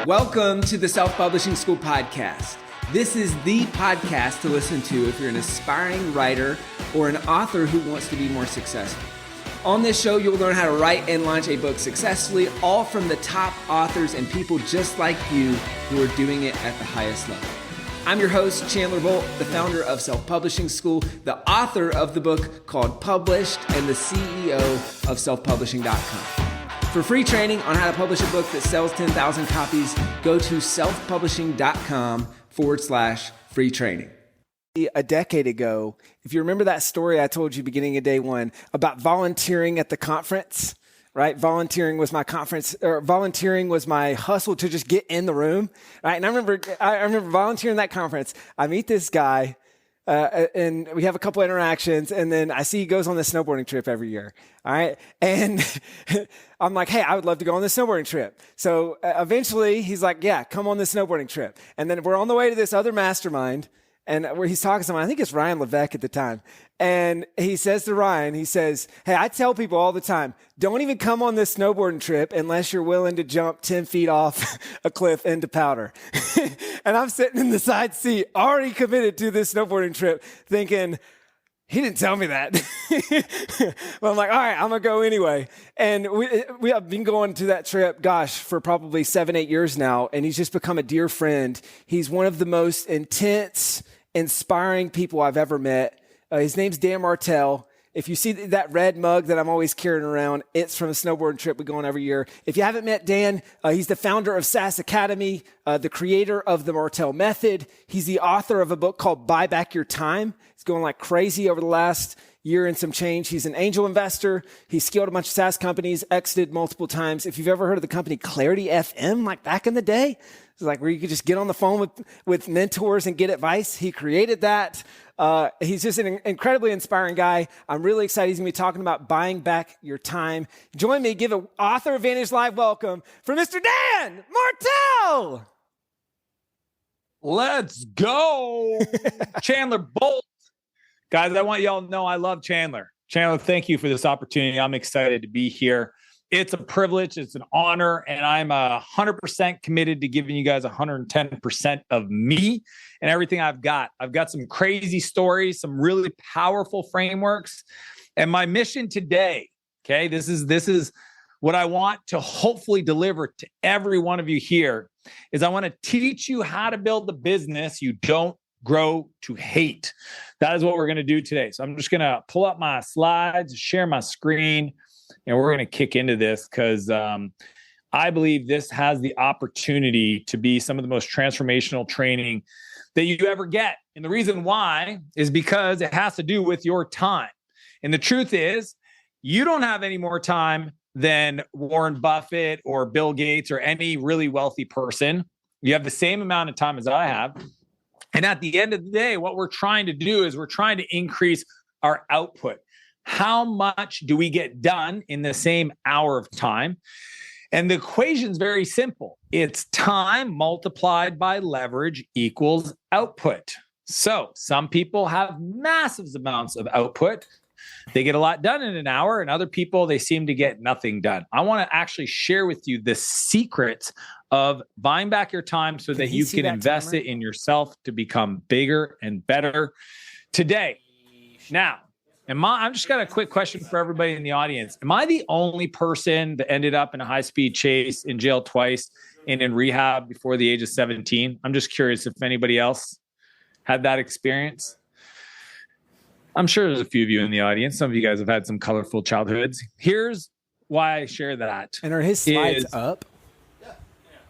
Welcome to the Self-Publishing School podcast. This is the podcast to listen to if you're an aspiring writer or an author who wants to be more successful. On this show, you'll learn how to write and launch a book successfully, all from the top authors and people just like you who are doing it at the highest level. I'm your host, Chandler Bolt, the founder of Self-Publishing School, the author of the book called Published, and the CEO of selfpublishing.com. For free training on how to publish a book that sells 10,000 copies, go to selfpublishing.com/free training. A decade ago, if you remember that story I told you beginning of day one about volunteering at the conference, right? Volunteering was my hustle to just get in the room, right? And I remember volunteering that conference. I meet this guy, and we have a couple interactions, and then I see he goes on this snowboarding trip every year, all right? And I'm like, hey, I would love to go on this snowboarding trip. So eventually he's like, yeah, come on this snowboarding trip. And then we're on the way to this other mastermind, and where he's talking to someone, I think it's Ryan Levesque at the time. And he says to Ryan, he says, hey, I tell people all the time, don't even come on this snowboarding trip unless you're willing to jump 10 feet off a cliff into powder. And I'm sitting in the side seat, already committed to this snowboarding trip, thinking, he didn't tell me that. But I'm like, all right, I'm going to go anyway. And we have been going to that trip, for probably 7-8 years now. And he's just become a dear friend. He's one of the most intense, inspiring people I've ever met. His name's Dan Martell. If you see that red mug that I'm always carrying around, it's from a snowboarding trip we go on every year. If you haven't met Dan, he's the founder of SaaS Academy, the creator of the Martell Method. He's the author of a book called Buyback Your Time. It's going like crazy over the last year and some change. He's an angel investor. He's scaled a bunch of SaaS companies, exited multiple times. If you've ever heard of the company Clarity FM, like back in the day, it's like where you could just get on the phone with mentors and get advice. He created that. He's just an incredibly inspiring guy. I'm really excited. He's going to be talking about buying back your time. Join me, give an Author Advantage Live welcome for Mr. Dan Martell. Let's go. Chandler Bolt. Guys, I want y'all to know I love Chandler. Chandler, thank you for this opportunity. I'm excited to be here. It's a privilege. It's an honor. And I'm 100% committed to giving you guys 110% of me and everything I've got. I've got some crazy stories, some really powerful frameworks. And my mission today, okay, this is what I want to hopefully deliver to every one of you here, is I want to teach you how to build the business you don't grow to hate. That is what we're going to do today. So I'm just going to pull up my slides, share my screen, and we're going to kick into this because I believe this has the opportunity to be some of the most transformational training that you ever get. And the reason why is because it has to do with your time. And the truth is, you don't have any more time than Warren Buffett or Bill Gates or any really wealthy person. You have the same amount of time as I have. And at the end of the day, what we're trying to do is we're trying to increase our output. How much do we get done in the same hour of time? And the equation is very simple. It's time multiplied by leverage equals output. So some people have massive amounts of output. They get a lot done in an hour, and other people, they seem to get nothing done. I want to actually share with you the secrets of buying back your time so that you can invest it in yourself to become bigger and better today. Now, I'm just got a quick question for everybody in the audience. Am I the only person that ended up in a high-speed chase, in jail twice, and in rehab before the age of 17? I'm just curious if anybody else had that experience. I'm sure there's a few of you in the audience. Some of you guys have had some colorful childhoods. Here's why I share that. And are his slides up?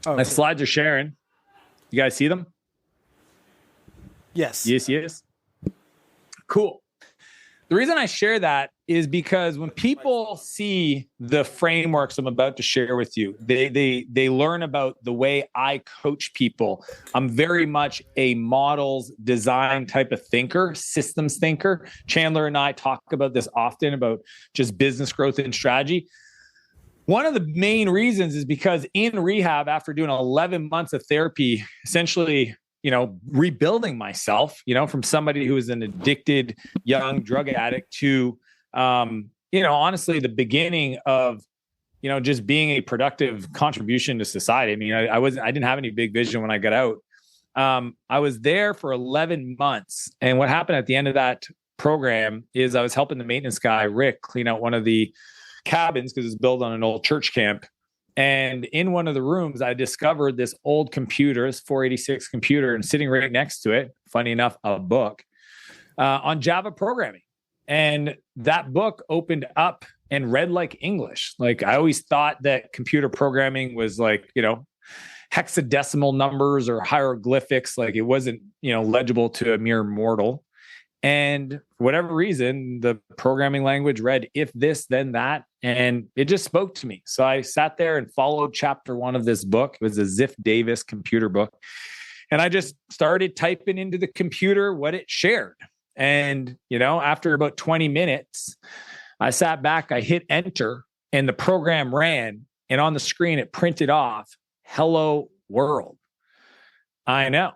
My slides are sharing. You guys see them? Yes. Yes. Cool. The reason I share that is because when people see the frameworks I'm about to share with you, they learn about the way I coach people. I'm very much a models design type of thinker, systems thinker. Chandler and I talk about this often, about just business growth and strategy. One of the main reasons is because in rehab, after doing 11 months of therapy, essentially, rebuilding myself, from somebody who was an addicted young drug addict to, honestly, the beginning of, just being a productive contribution to society. I mean, I didn't have any big vision when I got out. I was there for 11 months. And what happened at the end of that program is I was helping the maintenance guy, Rick, clean out one of the cabins because it's built on an old church camp. And in one of the rooms, I discovered this old computer, this 486 computer, and sitting right next to it, funny enough, a book on Java programming. And that book opened up and read like English. Like I always thought that computer programming was like, hexadecimal numbers or hieroglyphics. Like it wasn't, legible to a mere mortal. And for whatever reason, the programming language read if this, then that. And it just spoke to me. So I sat there and followed chapter 1 of this book. It was a Ziff Davis computer book. And I just started typing into the computer what it shared. And, after about 20 minutes, I sat back, I hit enter, and the program ran. And on the screen, it printed off, "Hello world." I know.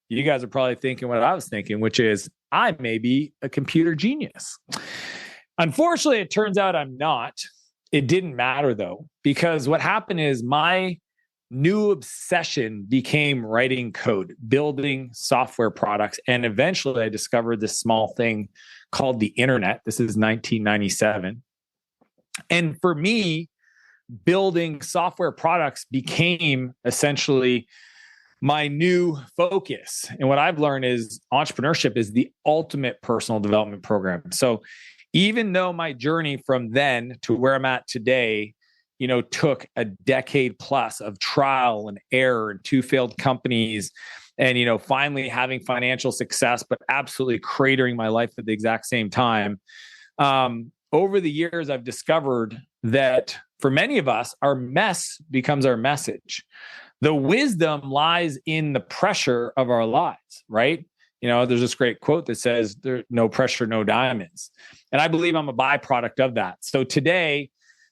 You guys are probably thinking what I was thinking, which is I may be a computer genius. Unfortunately, it turns out I'm not. It didn't matter though, because what happened is my new obsession became writing code, building software products. And eventually I discovered this small thing called the internet. This is 1997. And for me, building software products became essentially my new focus. And what I've learned is entrepreneurship is the ultimate personal development program. So even though my journey from then to where I'm at today, took a decade plus of trial and error and 2 failed companies and, finally having financial success, but absolutely cratering my life at the exact same time. Over the years, I've discovered that for many of us, our mess becomes our message. The wisdom lies in the pressure of our lives, right? There's this great quote that says, "There's no pressure, no diamonds." And I believe I'm a byproduct of that. So today,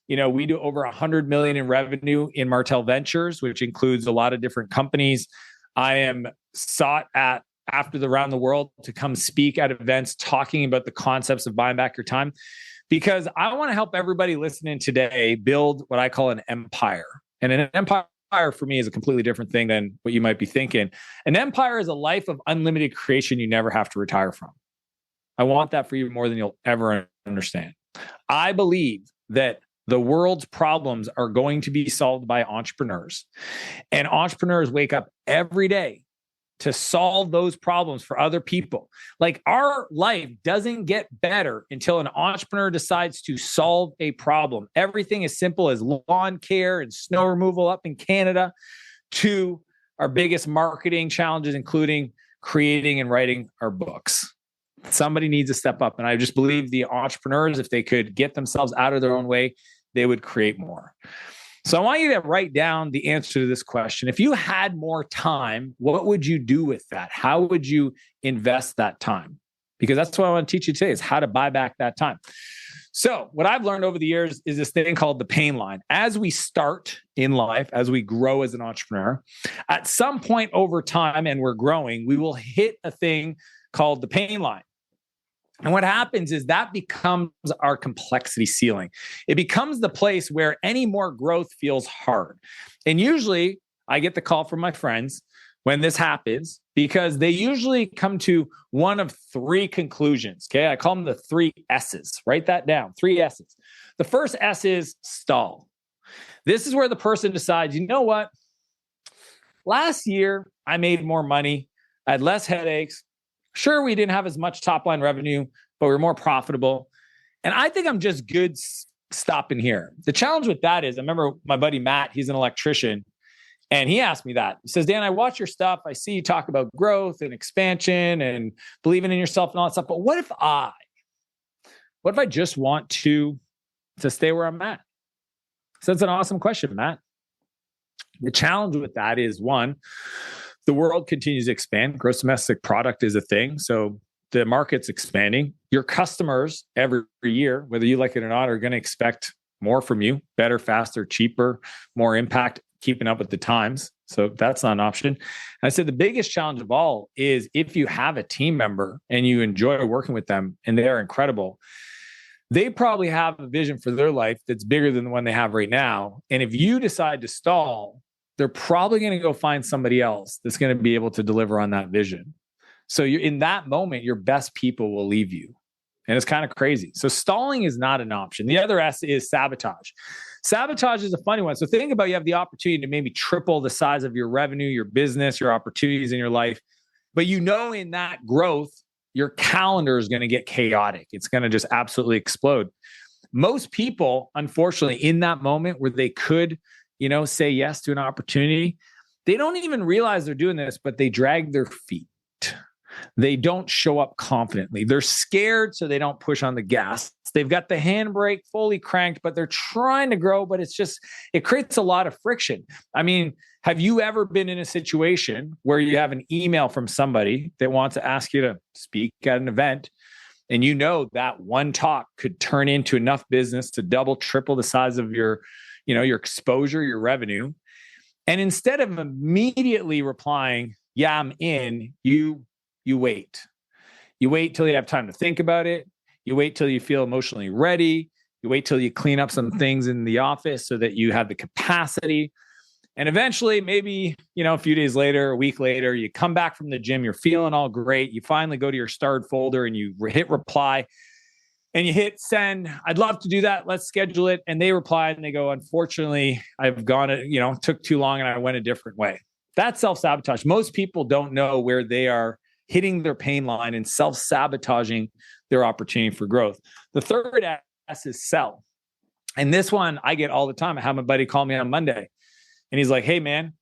we do over 100 million in revenue in Martell Ventures, which includes a lot of different companies. I am sought at around the world to come speak at events talking about the concepts of buying back your time, because I want to help everybody listening today build what I call an empire. And an empire for me is a completely different thing than what you might be thinking. An empire is a life of unlimited creation you never have to retire from. I want that for you more than you'll ever understand. I believe that the world's problems are going to be solved by entrepreneurs. And entrepreneurs wake up every day to solve those problems for other people. Like our life doesn't get better until an entrepreneur decides to solve a problem. Everything as simple as lawn care and snow removal up in Canada to our biggest marketing challenges, including creating and writing our books. Somebody needs to step up. And I just believe the entrepreneurs, if they could get themselves out of their own way, they would create more. So I want you to write down the answer to this question. If you had more time, what would you do with that? How would you invest that time? Because that's what I want to teach you today is how to buy back that time. So what I've learned over the years is this thing called the pain line. As we start in life, as we grow as an entrepreneur, at some point over time, and we're growing, we will hit a thing called the pain line. And what happens is that becomes our complexity ceiling. It becomes the place where any more growth feels hard. And usually I get the call from my friends when this happens because they usually come to one of 3 conclusions. Okay. I call them the 3 S's. Write that down. 3 S's. The first S is stall. This is where the person decides, you know what? Last year I made more money. I had less headaches. Sure, we didn't have as much top line revenue, but we were more profitable. And I think I'm just good stopping here. The challenge with that is, I remember my buddy Matt, he's an electrician, and he asked me that. He says, Dan, I watch your stuff. I see you talk about growth and expansion and believing in yourself and all that stuff. But what if I just want to stay where I'm at? So that's an awesome question, Matt. The challenge with that is, one, the world continues to expand. Gross domestic product is a thing. So the market's expanding. Your customers every year, whether you like it or not, are going to expect more from you, better, faster, cheaper, more impact, keeping up with the times. So that's not an option. And I said the biggest challenge of all is if you have a team member and you enjoy working with them and they're incredible, they probably have a vision for their life that's bigger than the one they have right now. And if you decide to stall, they're probably going to go find somebody else that's going to be able to deliver on that vision. So you're in that moment, your best people will leave you. And it's kind of crazy. So stalling is not an option. The other S is sabotage. Sabotage is a funny one. So think about, you have the opportunity to maybe triple the size of your revenue, your business, your opportunities in your life. But you know, in that growth, your calendar is going to get chaotic. It's going to just absolutely explode. Most people, unfortunately, in that moment where they could, say yes to an opportunity, they don't even realize they're doing this, but they drag their feet. They don't show up confidently. They're scared, so they don't push on the gas. They've got the handbrake fully cranked, but they're trying to grow, but it creates a lot of friction. I mean, have you ever been in a situation where you have an email from somebody that wants to ask you to speak at an event, and you know that one talk could turn into enough business to double, triple the size of your exposure, your revenue. And instead of immediately replying, yeah, I'm in, you wait. You wait till you have time to think about it. You wait till you feel emotionally ready. You wait till you clean up some things in the office so that you have the capacity. And eventually, maybe, a few days later, a week later, you come back from the gym, you're feeling all great. You finally go to your starred folder and you hit reply and you hit send. I'd love to do that. Let's schedule it. And they reply and they go, unfortunately, I've gone, took too long and I went a different way. That's self-sabotage. Most people don't know where they are hitting their pain line and self-sabotaging their opportunity for growth. The third S is sell. And this one I get all the time. I have my buddy call me on Monday and he's like, hey man,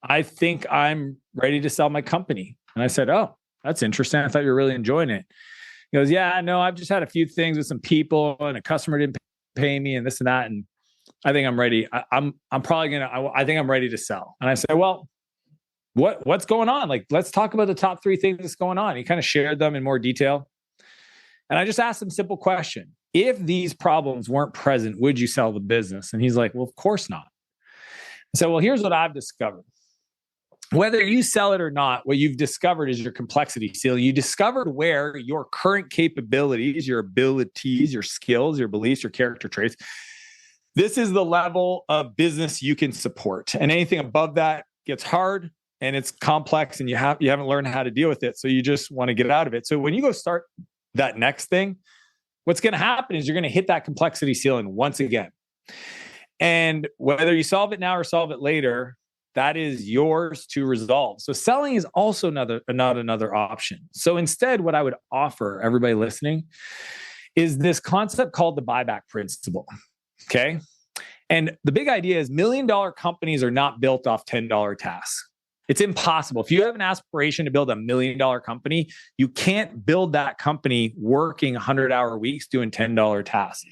I think I'm ready to sell my company. And I said, oh, that's interesting. I thought you were really enjoying it. He goes, yeah, no, I've just had a few things with some people and a customer didn't pay me and this and that. And I think I'm ready. I think I'm ready to sell. And I said, well, what's going on? Like, let's talk about the top 3 things that's going on. He kind of shared them in more detail. And I just asked him a simple question. If these problems weren't present, would you sell the business? And he's like, well, of course not. So, well, here's what I've discovered. Whether you sell it or not, what you've discovered is your complexity ceiling. You discovered where your current capabilities, your abilities, your skills, your beliefs, your character traits, this is the level of business you can support. And anything above that gets hard and it's complex and you haven't learned how to deal with it. So you just want to get out of it. So when you go start that next thing, what's going to happen is you're going to hit that complexity ceiling once again. And whether you solve it now or solve it later, that is yours to resolve. So selling is also not another option. So instead, what I would offer everybody listening is this concept called the buyback principle. Okay. And the big idea is $1 million companies are not built off $10 tasks. It's impossible. If you have an aspiration to build $1 million company, you can't build that company working 100-hour weeks doing $10 tasks.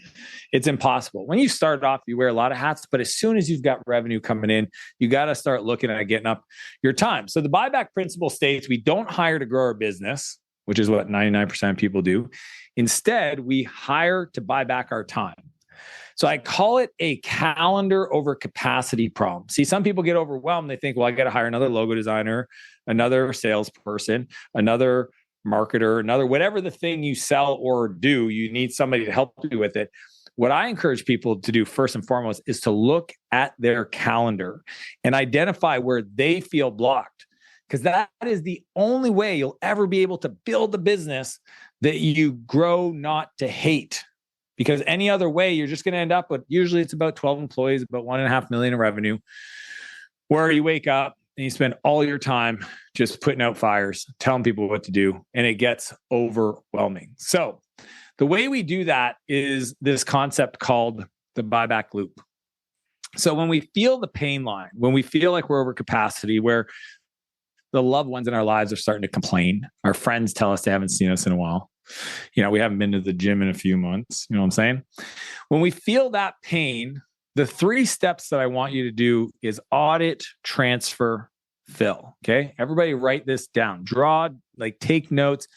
It's impossible. When you start off, you wear a lot of hats, but as soon as you've got revenue coming in, you got to start looking at getting up your time. So the buyback principle states we don't hire to grow our business, which is what 99% of people do. Instead, we hire to buy back our time. So I call it a calendar over capacity problem. See, some people get overwhelmed. They think, well, I got to hire another logo designer, another salesperson, another marketer, another, whatever the thing you sell or do, you need somebody to help you with it. What I encourage people to do first and foremost is to look at their calendar and identify where they feel blocked, because that is the only way you'll ever be able to build the business that you grow not to hate. Because any other way, you're just going to end up with, usually it's about 12 employees, about 1.5 million in revenue, where you wake up and you spend all your time just putting out fires, telling people what to do, and it gets overwhelming. So the way we do that is this concept called the buyback loop. So when we feel the pain line, when we feel like we're over capacity, where the loved ones in our lives are starting to complain, our friends tell us they haven't seen us in a while, we haven't been to the gym in a few months. You know what I'm saying? When we feel that pain, the 3 steps that I want you to do is audit, transfer, fill. Okay. Everybody write this down, take notes.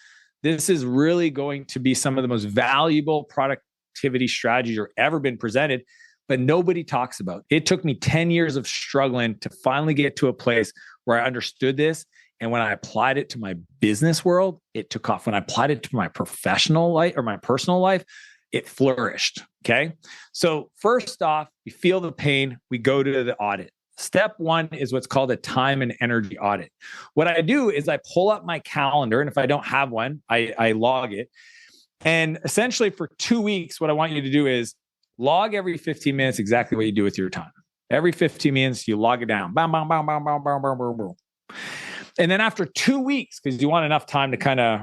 This is really going to be some of the most valuable productivity strategies that ever been presented, but nobody talks about. It took me 10 years of struggling to finally get to a place where I understood this. And when I applied it to my business world, it took off. When I applied it to my professional life or my personal life, it flourished. Okay. So first off, we feel the pain, we go to the audit. Step one is what's called a time and energy audit. What I do is I pull up my calendar, and if I don't have one, I log it. And essentially for 2 weeks, what I want you to do is log every 15 minutes exactly what you do with your time. Every 15 minutes, you log it down. Bam, bam, bam, bam, bam, bam, bam, bam, bam. And then after 2 weeks, because you want enough time to kind of,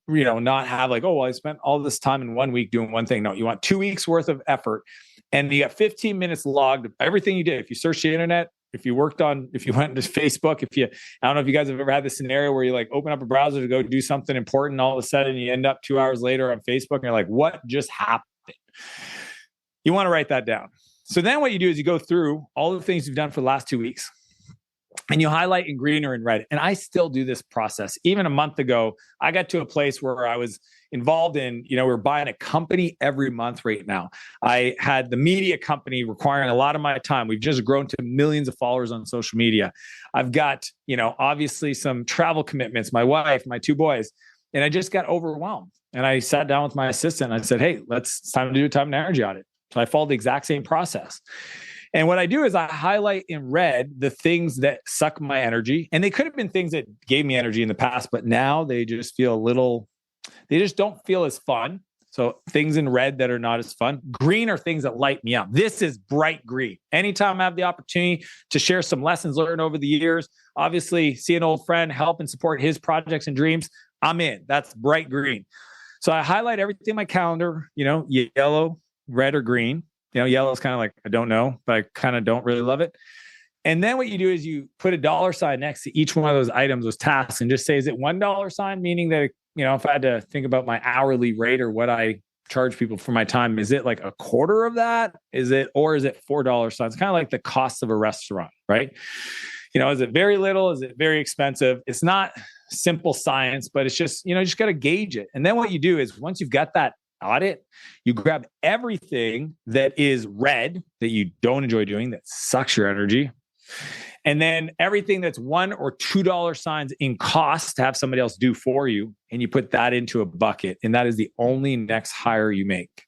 not have like, oh, well, I spent all this time in 1 week doing one thing. No, you want 2 weeks worth of effort. And you got 15 minutes logged of everything you did. If you search the internet, if you went into Facebook, I don't know if you guys have ever had this scenario where you like open up a browser to go do something important, and all of a sudden you end up 2 hours later on Facebook and you're like, what just happened? You want to write that down. So then what you do is you go through all the things you've done for the last 2 weeks and you highlight in green or in red. And I still do this process. Even a month ago, I got to a place where I was involved in, we're buying a company every month right now. I had the media company requiring a lot of my time. We've just grown to millions of followers on social media. I've got, obviously some travel commitments, my wife, my 2 boys, and I just got overwhelmed. And I sat down with my assistant and I said, hey, it's time to do a time and energy audit. So I followed the exact same process. And what I do is I highlight in red the things that suck my energy. And they could have been things that gave me energy in the past, but now they just feel they just don't feel as fun. So things in red that are not as fun. Green are things that light me up. This is bright green. Anytime I have the opportunity to share some lessons learned over the years, obviously see an old friend, help and support his projects and dreams, I'm in. That's bright green. So I highlight everything in my calendar, yellow, red, or green. Yellow is kind of like, I don't know, but I kind of don't really love it. And then what you do is you put a dollar sign next to each one of those items, those tasks, and just say, is it $1 sign? Meaning that, if I had to think about my hourly rate or what I charge people for my time, is it like a quarter of that? Or is it $4 signs? Kind of like the cost of a restaurant, right? Is it very little? Is it very expensive? It's not simple science, but it's just, you just got to gauge it. And then what you do is once you've got that audit, you grab everything that is red that you don't enjoy doing, that sucks your energy. And then everything that's $1 or $2 signs in cost to have somebody else do for you. And you put that into a bucket. And that is the only next hire you make.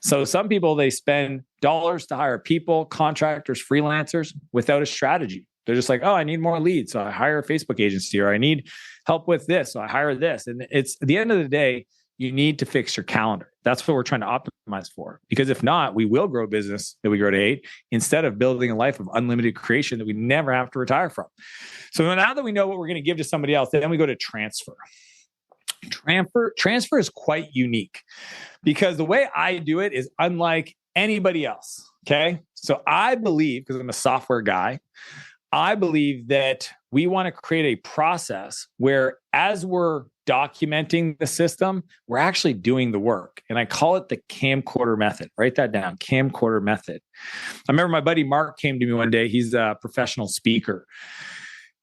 So some people, they spend dollars to hire people, contractors, freelancers without a strategy. They're just like, oh, I need more leads. So I hire a Facebook agency, or I need help with this. So I hire this. And it's at the end of the day, you need to fix your calendar. That's what we're trying to optimize for. Because if not, we will grow business that we grow to 8 instead of building a life of unlimited creation that we never have to retire from. So now that we know what we're going to give to somebody else, then we go to transfer. Transfer is quite unique because the way I do it is unlike anybody else. Okay. So I believe, because I'm a software guy, I believe that we want to create a process where as we're documenting the system, we're actually doing the work. And I call it the camcorder method. Write that down, camcorder method. I remember my buddy Mark came to me one day. He's a professional speaker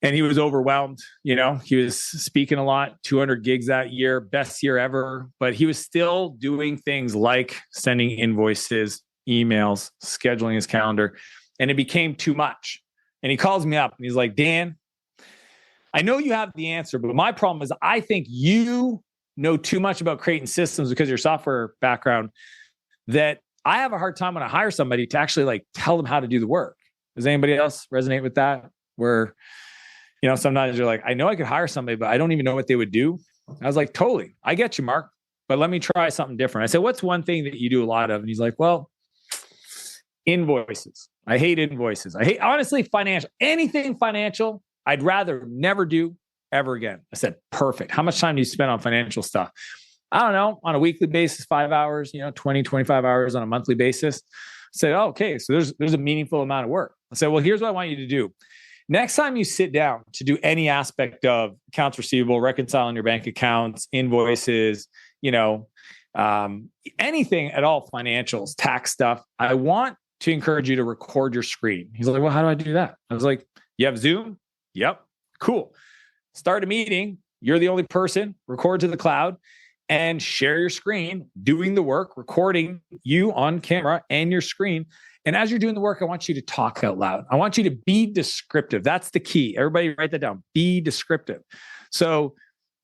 and he was overwhelmed. He was speaking a lot, 200 gigs that year, best year ever. But he was still doing things like sending invoices, emails, scheduling his calendar. And it became too much. And he calls me up and he's like, Dan, I know you have the answer, but my problem is I think you know too much about creating systems because of your software background that I have a hard time when I hire somebody to actually tell them how to do the work. Does anybody else resonate with that? Where, sometimes you're like, I know I could hire somebody, but I don't even know what they would do. I was like, totally. I get you, Mark, but let me try something different. I said, what's one thing that you do a lot of? And he's like, well, invoices. I hate invoices. I hate, honestly, financial, anything financial. I'd rather never do ever again. I said, perfect. How much time do you spend on financial stuff? I don't know, on a weekly basis, 5 hours, 20, 25 hours on a monthly basis. I said, oh, okay. So there's a meaningful amount of work. I said, well, here's what I want you to do. Next time you sit down to do any aspect of accounts receivable, reconciling your bank accounts, invoices, anything at all, financials, tax stuff, I want to encourage you to record your screen. He's like, well, how do I do that? I was like, you have Zoom? Yep. Cool. Start a meeting. You're the only person. Record to the cloud and share your screen, doing the work, recording you on camera and your screen. And as you're doing the work, I want you to talk out loud. I want you to be descriptive. That's the key. Everybody write that down. Be descriptive. So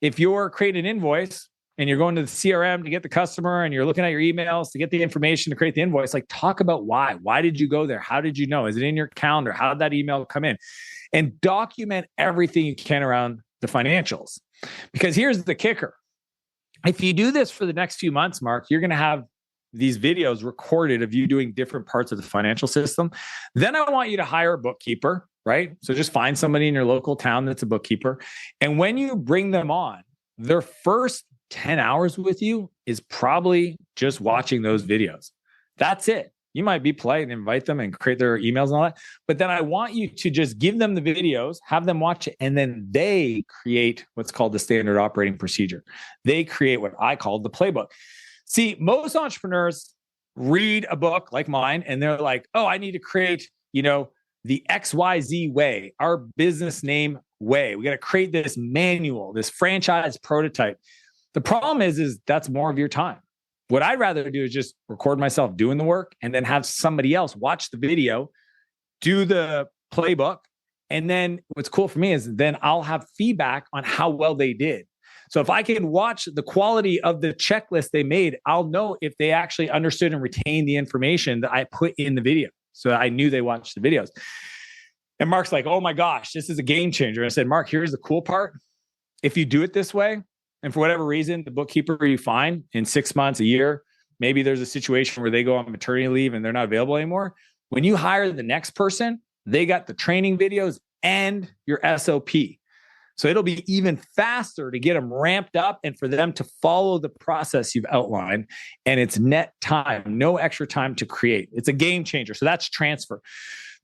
if you're creating an invoice and you're going to the CRM to get the customer and you're looking at your emails to get the information to create the invoice, like talk about why. Why did you go there? How did you know? Is it in your calendar? How did that email come in? And document everything you can around the financials. Because here's the kicker. If you do this for the next few months, Mark, you're going to have these videos recorded of you doing different parts of the financial system. Then I want you to hire a bookkeeper, right? So just find somebody in your local town that's a bookkeeper. And when you bring them on, their first 10 hours with you is probably just watching those videos. That's it. You might be polite and invite them and create their emails and all that. But then I want you to just give them the videos, have them watch it, and then they create what's called the standard operating procedure. They create what I call the playbook. See, most entrepreneurs read a book like mine and they're like, oh, I need to create, the XYZ way, our business name way. We got to create this manual, this franchise prototype. The problem is that's more of your time. What I'd rather do is just record myself doing the work and then have somebody else watch the video, do the playbook. And then what's cool for me is then I'll have feedback on how well they did. So if I can watch the quality of the checklist they made, I'll know if they actually understood and retained the information that I put in the video. So I knew they watched the videos. And Mark's like, oh my gosh, this is a game changer. I said, Mark, here's the cool part. If you do it this way, and for whatever reason, the bookkeeper you find in 6 months, a year, maybe there's a situation where they go on maternity leave and they're not available anymore. When you hire the next person, they got the training videos and your SOP. So it'll be even faster to get them ramped up and for them to follow the process you've outlined. And it's net time, no extra time to create. It's a game changer. So that's transfer.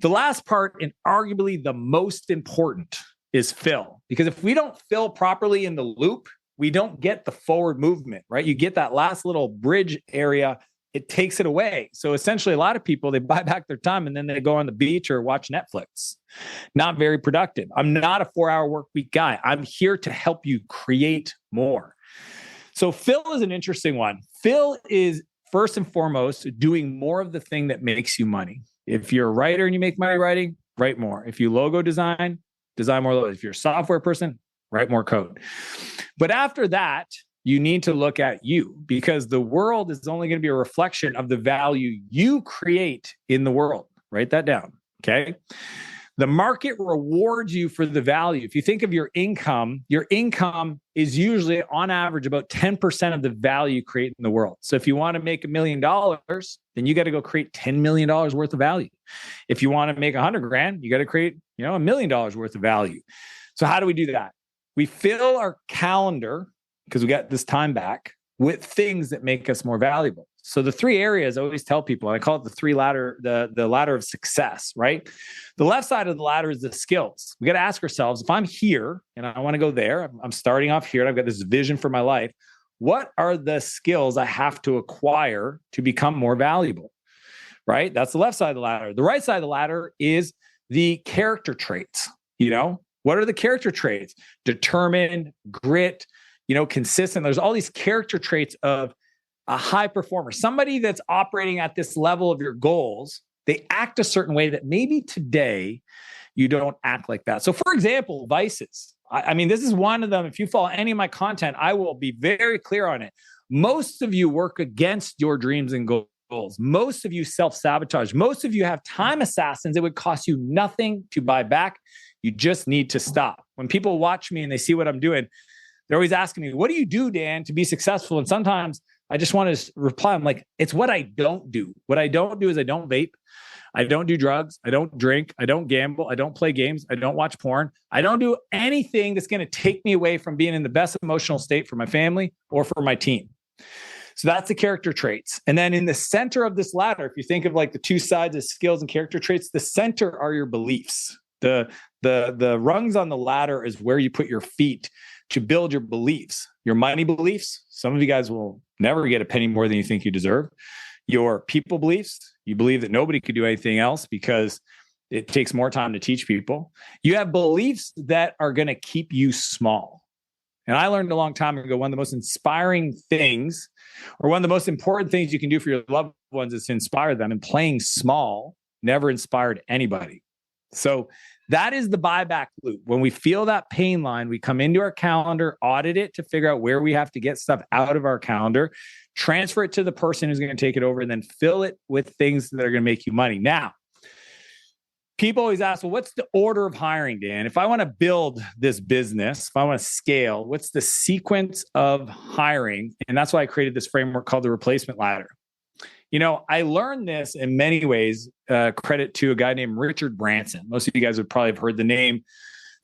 The last part, and arguably the most important, is fill. Because if we don't fill properly in the loop, we don't get the forward movement, right? You get that last little bridge area, it takes it away. So essentially, a lot of people, they buy back their time and then they go on the beach or watch Netflix. Not very productive. I'm not a 4-hour work week guy. I'm here to help you create more. So fill is an interesting one. Fill is first and foremost doing more of the thing that makes you money. If you're a writer and you make money writing, write more. If you logo design more logos. If you're a software person, write more code. But after that, you need to look at you, because the world is only going to be a reflection of the value you create in the world. Write that down. Okay. The market rewards you for the value. If you think of your income is usually on average about 10% of the value you create in the world. So if you want to make $1 million, then you got to go create $10 million worth of value. If you want to make $100,000, you got to create, $1 million worth of value. So how do we do that? We fill our calendar, because we got this time back, with things that make us more valuable. So the 3 areas I always tell people, and I call it the ladder of success, right? The left side of the ladder is the skills. We got to ask ourselves, if I'm here and I want to go there, I'm starting off here and I've got this vision for my life, what are the skills I have to acquire to become more valuable, right? That's the left side of the ladder. The right side of the ladder is the character traits. What are the character traits? Determined, grit, consistent. There's all these character traits of a high performer, somebody that's operating at this level of your goals. They act a certain way that maybe today you don't act like that. So for example, vices. I mean, this is one of them. If you follow any of my content, I will be very clear on it. Most of you work against your dreams and goals. Most of you self-sabotage. Most of you have time assassins. It would cost you nothing to buy back. You just need to stop. When people watch me and they see what I'm doing, they're always asking me, what do you do, Dan, to be successful? And sometimes I just want to reply. I'm like, it's what I don't do. What I don't do is I don't vape. I don't do drugs. I don't drink. I don't gamble. I don't play games. I don't watch porn. I don't do anything that's going to take me away from being in the best emotional state for my family or for my team. So that's the character traits. And then in the center of this ladder, if you think of like the 2 sides of skills and character traits, the center are your beliefs. The rungs on the ladder is where you put your feet to build your beliefs, your money beliefs. Some of you guys will never get a penny more than you think you deserve. Your people beliefs, you believe that nobody could do anything else because it takes more time to teach people. You have beliefs that are going to keep you small. And I learned a long time ago, one of the most inspiring things, or one of the most important things you can do for your loved ones is to inspire them. And playing small never inspired anybody. So that is the buyback loop. When we feel that pain line, we come into our calendar, audit it to figure out where we have to get stuff out of our calendar, transfer it to the person who's going to take it over, and then fill it with things that are going to make you money. Now, people always ask, well, what's the order of hiring, Dan? If I want to build this business, if I want to scale, what's the sequence of hiring? And that's why I created this framework called the replacement ladder. I learned this in many ways, credit to a guy named Richard Branson. Most of you guys would probably have heard the name,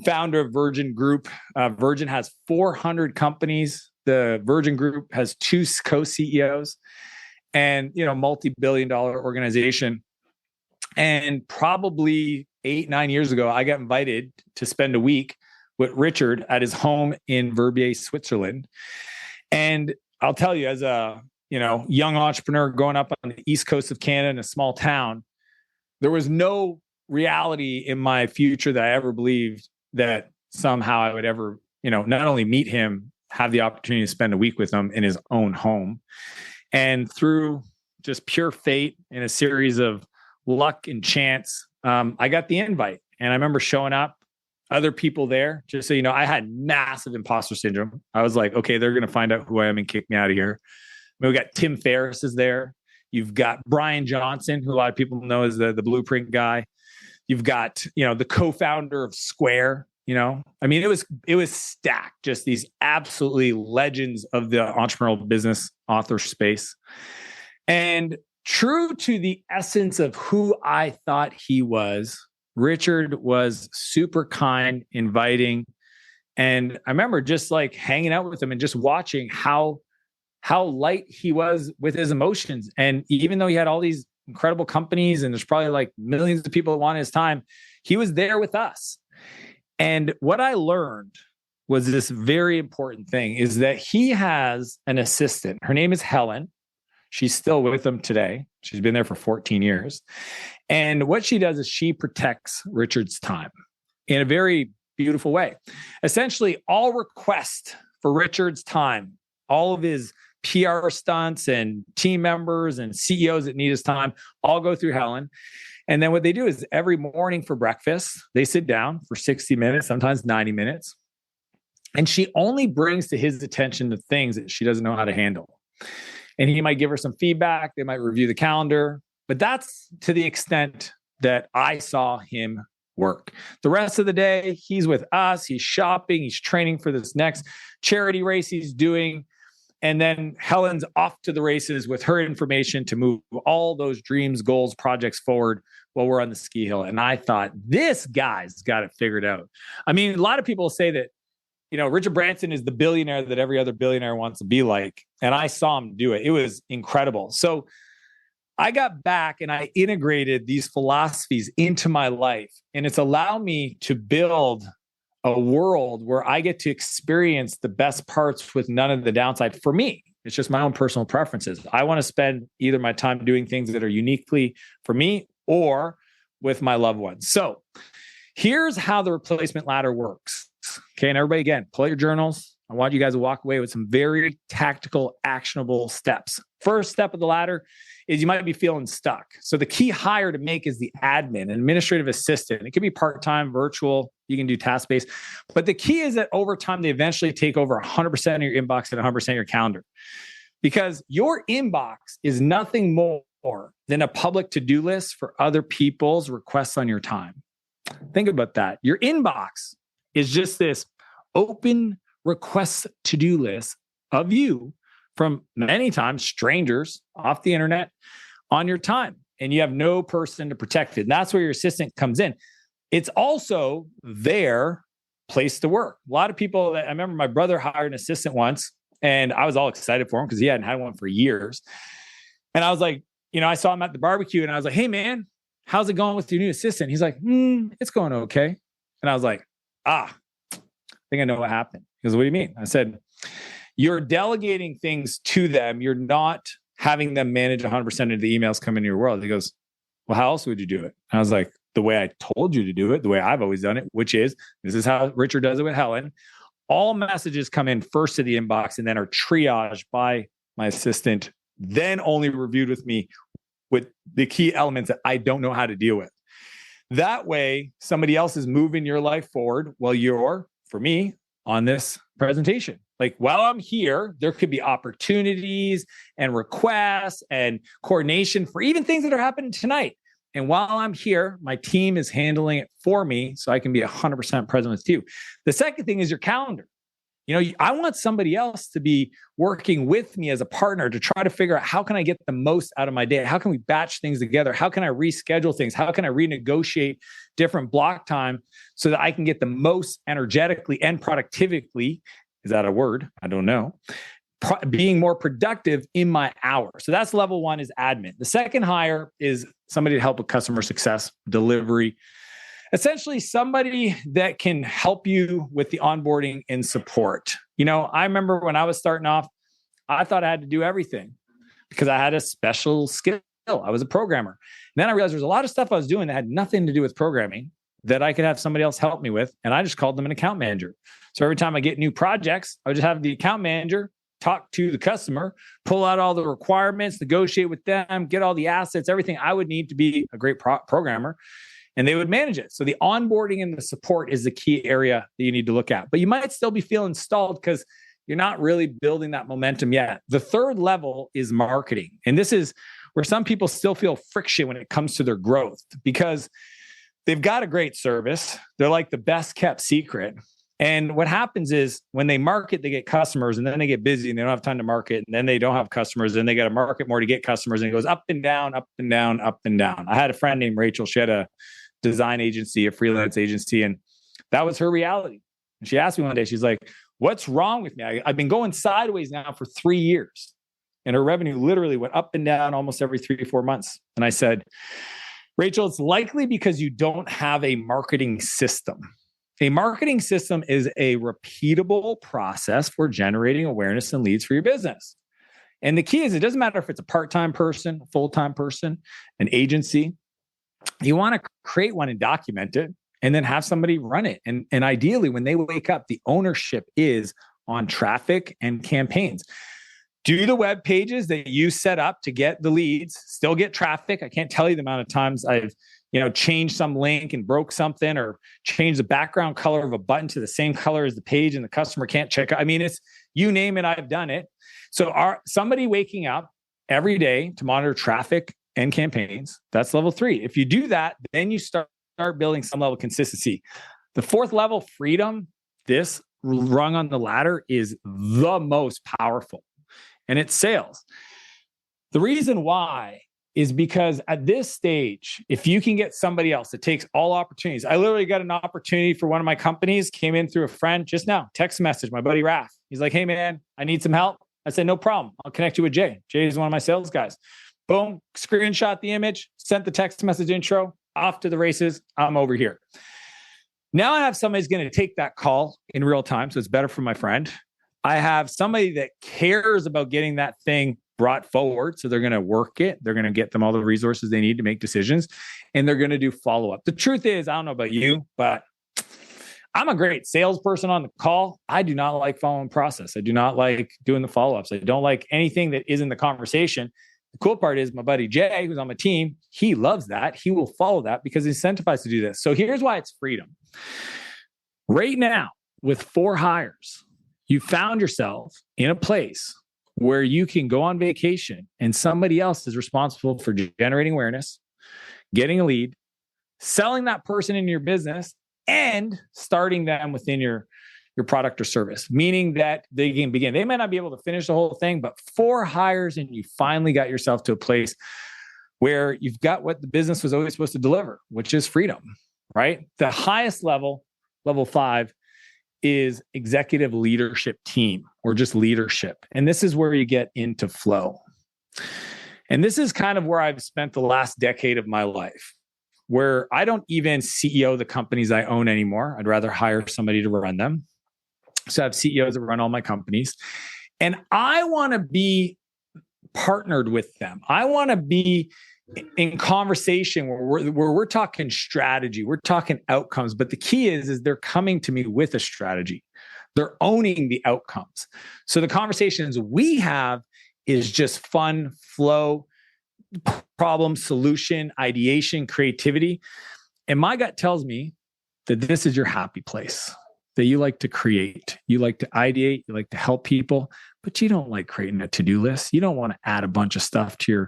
founder of Virgin Group. Virgin has 400 companies. The Virgin Group has 2 co-CEOs and, multi-billion-dollar organization. And probably 8-9 years ago, I got invited to spend a week with Richard at his home in Verbier, Switzerland. And I'll tell you, as a young entrepreneur growing up on the East Coast of Canada in a small town, there was no reality in my future that I ever believed that somehow I would ever, not only meet him, have the opportunity to spend a week with him in his own home. And through just pure fate and a series of luck and chance, I got the invite. And I remember showing up, other people there, just so you know, I had massive imposter syndrome. I was like, okay, they're going to find out who I am and kick me out of here. We got Tim Ferriss is there. You've got Brian Johnson, who a lot of people know as the blueprint guy. You've got, the co-founder of Square. It was stacked. Just these absolutely legends of the entrepreneurial business author space. And true to the essence of who I thought he was, Richard was super kind, inviting. And I remember just like hanging out with him and just watching how light he was with his emotions. And even though he had all these incredible companies and there's probably like millions of people that wanted his time, he was there with us. And what I learned was this very important thing is that he has an assistant. Her name is Helen. She's still with him today. She's been there for 14 years. And what she does is she protects Richard's time in a very beautiful way. Essentially, all requests for Richard's time, all of his PR stunts and team members and CEOs that need his time all go through Helen. And then what they do is every morning for breakfast, they sit down for 60 minutes, sometimes 90 minutes. And she only brings to his attention the things that she doesn't know how to handle. And he might give her some feedback. They might review the calendar, but that's to the extent that I saw him work. The rest of the day, he's with us. He's shopping. He's training for this next charity race he's doing. And then Helen's off to the races with her information to move all those dreams, goals, projects forward while we're on the ski hill. And I thought, this guy's got it figured out. I mean, a lot of people say that, Richard Branson is the billionaire that every other billionaire wants to be like. And I saw him do it. It was incredible. So I got back and I integrated these philosophies into my life. And it's allowed me to build a world where I get to experience the best parts with none of the downside for me. It's just my own personal preferences. I want to spend either my time doing things that are uniquely for me or with my loved ones. So here's how the replacement ladder works. Okay. And everybody, again, pull out your journals. I want you guys to walk away with some very tactical, actionable steps. First step of the ladder is you might be feeling stuck. So the key hire to make is the admin, an administrative assistant. It could be part-time, virtual. You can do task-based. But the key is that over time, they eventually take over 100% of your inbox and 100% of your calendar. Because your inbox is nothing more than a public to-do list for other people's requests on your time. Think about that. Your inbox is just this open request to-do list of you from many times strangers off the internet on your time. And you have no person to protect it. And that's where your assistant comes in. It's also their place to work. A lot of people, I remember my brother hired an assistant once and I was all excited for him because he hadn't had one for years. And I was like, I saw him at the barbecue and I was like, hey man, how's it going with your new assistant? He's like, it's going okay. And I was like, I think I know what happened. He goes, what do you mean? I said, you're delegating things to them. You're not having them manage 100% of the emails come into your world. He goes, well, how else would you do it? And I was like, the way I told you to do it, the way I've always done it, which is, this is how Richard does it with Helen. All messages come in first to the inbox and then are triaged by my assistant, then only reviewed with me with the key elements that I don't know how to deal with. That way, somebody else is moving your life forward while you're, for me, on this presentation. Like while I'm here, there could be opportunities and requests and coordination for even things that are happening tonight. And while I'm here, my team is handling it for me so I can be 100% present with you. The second thing is your calendar. I want somebody else to be working with me as a partner to try to figure out how can I get the most out of my day? How can we batch things together? How can I reschedule things? How can I renegotiate different block time so that I can get the most energetically and productively? Is that a word? I don't know. Being more productive in my hour. So that's level one is admin. The second hire is somebody to help with customer success, delivery. Essentially, somebody that can help you with the onboarding and support. I remember when I was starting off, I thought I had to do everything because I had a special skill. I was a programmer. And then I realized there's a lot of stuff I was doing that had nothing to do with programming that I could have somebody else help me with. And I just called them an account manager. So every time I get new projects, I would just have the account manager talk to the customer, pull out all the requirements, negotiate with them, get all the assets, everything I would need to be a great programmer. And they would manage it. So the onboarding and the support is the key area that you need to look at. But you might still be feeling stalled because you're not really building that momentum yet. The third level is marketing. And this is where some people still feel friction when it comes to their growth because they've got a great service. They're like the best kept secret. And what happens is when they market, they get customers and then they get busy and they don't have time to market. And then they don't have customers and they got to market more to get customers. And it goes up and down, up and down, up and down. I had a friend named Rachel. She had a design agency, a freelance agency. And that was her reality. And she asked me one day, she's like, what's wrong with me? I've been going sideways now for 3 years. And her revenue literally went up and down almost every 3 to 4 months. And I said, Rachel, it's likely because you don't have a marketing system. A marketing system is a repeatable process for generating awareness and leads for your business. And the key is it doesn't matter if it's a part-time person, a full-time person, an agency. You want to create one and document it and then have somebody run it. And ideally, when they wake up, the ownership is on traffic and campaigns. Do the web pages that you set up to get the leads, still get traffic. I can't tell you the amount of times I've changed some link and broke something or changed the background color of a button to the same color as the page and the customer can't check out. I mean, it's you name it, I've done it. So somebody waking up every day to monitor traffic and campaigns, that's level 3. If you do that, then you start building some level of consistency. The fourth level, freedom, this rung on the ladder is the most powerful, and it's sales. The reason why is because at this stage, if you can get somebody else that takes all opportunities, I literally got an opportunity for one of my companies, came in through a friend just now, text message, my buddy Raph. He's like, hey man, I need some help. I said, no problem. I'll connect you with Jay. Jay is one of my sales guys. Boom, screenshot the image, sent the text message intro, off to the races. I'm over here. Now I have somebody who's going to take that call in real time. So it's better for my friend. I have somebody that cares about getting that thing brought forward. So they're going to work it. They're going to get them all the resources they need to make decisions. And they're going to do follow-up. The truth is, I don't know about you, but I'm a great salesperson on the call. I do not like following process. I do not like doing the follow-ups. I don't like anything that is in the conversation. The cool part is my buddy Jay, who's on my team, he loves that. He will follow that because he's incentivized to do this. So here's why it's freedom. Right now, with 4 hires, you found yourself in a place where you can go on vacation and somebody else is responsible for generating awareness, getting a lead, selling that person in your business, and starting them within your product or service, meaning that they can begin. They might not be able to finish the whole thing, but 4 hires and you finally got yourself to a place where you've got what the business was always supposed to deliver, which is freedom, right? The highest level, level 5, is executive leadership team or just leadership. And this is where you get into flow. And this is kind of where I've spent the last decade of my life, where I don't even CEO the companies I own anymore. I'd rather hire somebody to run them. So I have CEOs that run all my companies. And I want to be partnered with them. I want to be in conversation where we're talking strategy, we're talking outcomes. But the key is they're coming to me with a strategy. They're owning the outcomes. So the conversations we have is just fun, flow, problem, solution, ideation, creativity. And my gut tells me that this is your happy place, that you like to create, you like to ideate, you like to help people, but you don't like creating a to-do list. You don't want to add a bunch of stuff to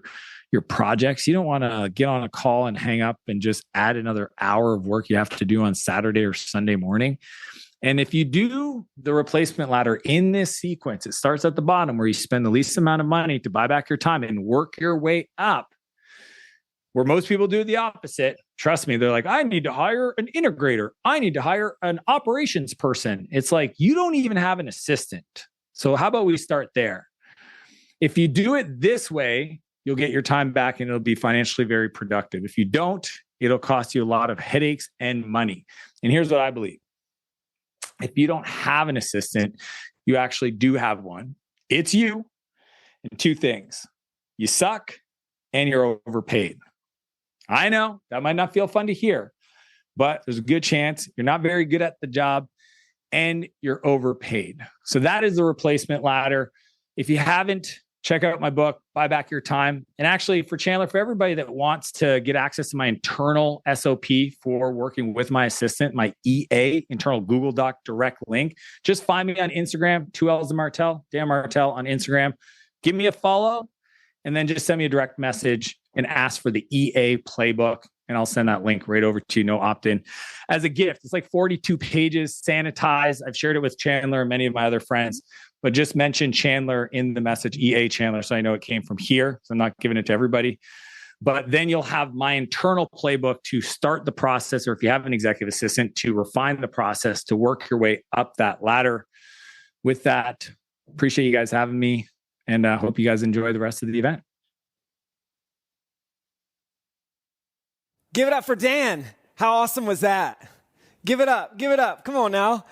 your projects. You don't want to get on a call and hang up and just add another hour of work you have to do on Saturday or Sunday morning. And if you do the replacement ladder in this sequence, it starts at the bottom where you spend the least amount of money to buy back your time and work your way up. Where most people do the opposite. Trust me, they're like, I need to hire an integrator. I need to hire an operations person. It's like, you don't even have an assistant. So how about we start there? If you do it this way, you'll get your time back and it'll be financially very productive. If you don't, it'll cost you a lot of headaches and money. And here's what I believe. If you don't have an assistant, you actually do have one. It's you. And two things. You suck and you're overpaid. I know that might not feel fun to hear, but there's a good chance you're not very good at the job and you're overpaid. So that is the replacement ladder. If you haven't, check out my book, Buy Back Your Time. And actually for Chandler, for everybody that wants to get access to my internal SOP for working with my assistant, my EA, internal Google Doc direct link, just find me on Instagram, 2 L's of Martell, Dan Martell on Instagram. Give me a follow and then just send me a direct message and ask for the EA playbook. And I'll send that link right over to you, no opt-in, as a gift. It's like 42 pages, sanitized. I've shared it with Chandler and many of my other friends, but just mention Chandler in the message, EA Chandler, so I know it came from here. So I'm not giving it to everybody. But then you'll have my internal playbook to start the process, or if you have an executive assistant, to refine the process, to work your way up that ladder. With that, appreciate you guys having me, and I hope you guys enjoy the rest of the event. Give it up for Dan. How awesome was that? Give it up. Give it up. Come on now.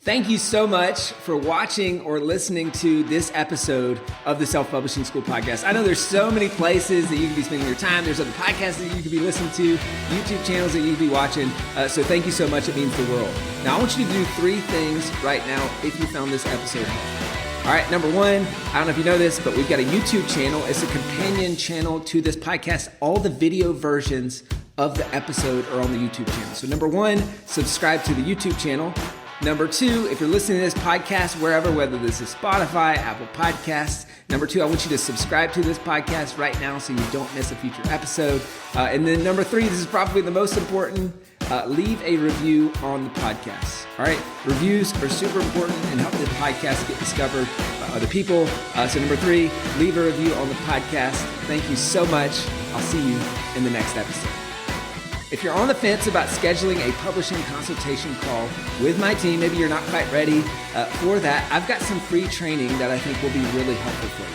Thank you so much for watching or listening to this episode of the Self-Publishing School podcast. I know there's so many places that you can be spending your time. There's other podcasts that you could be listening to, YouTube channels that you could be watching. So thank you so much. It means the world. Now, I want you to do 3 things right now if you found this episode helpful. All right, number 1, I don't know if you know this, but we've got a YouTube channel. It's a companion channel to this podcast. All the video versions of the episode are on the YouTube channel. So number 1, subscribe to the YouTube channel. Number 2, if you're listening to this podcast wherever, whether this is Spotify, Apple Podcasts, number 2, I want you to subscribe to this podcast right now so you don't miss a future episode. And then number 3, this is probably the most important, leave a review on the podcast. All right, reviews are super important and help the podcast get discovered by other people. So number 3, leave a review on the podcast. Thank you so much. I'll see you in the next episode. If you're on the fence about scheduling a publishing consultation call with my team, maybe you're not quite ready for that, I've got some free training that I think will be really helpful for you.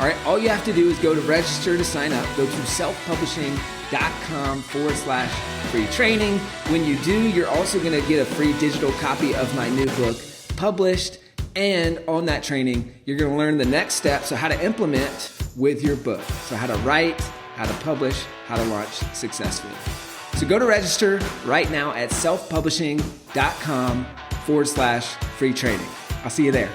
All right, all you have to do is go to register to sign up. Go to selfpublishing.com/free training. When you do, you're also going to get a free digital copy of my new book, Published. And on that training, you're going to learn the next steps, so how to implement with your book. So how to write, how to publish, how to launch successfully. So go to register right now at selfpublishing.com/free training. I'll see you there.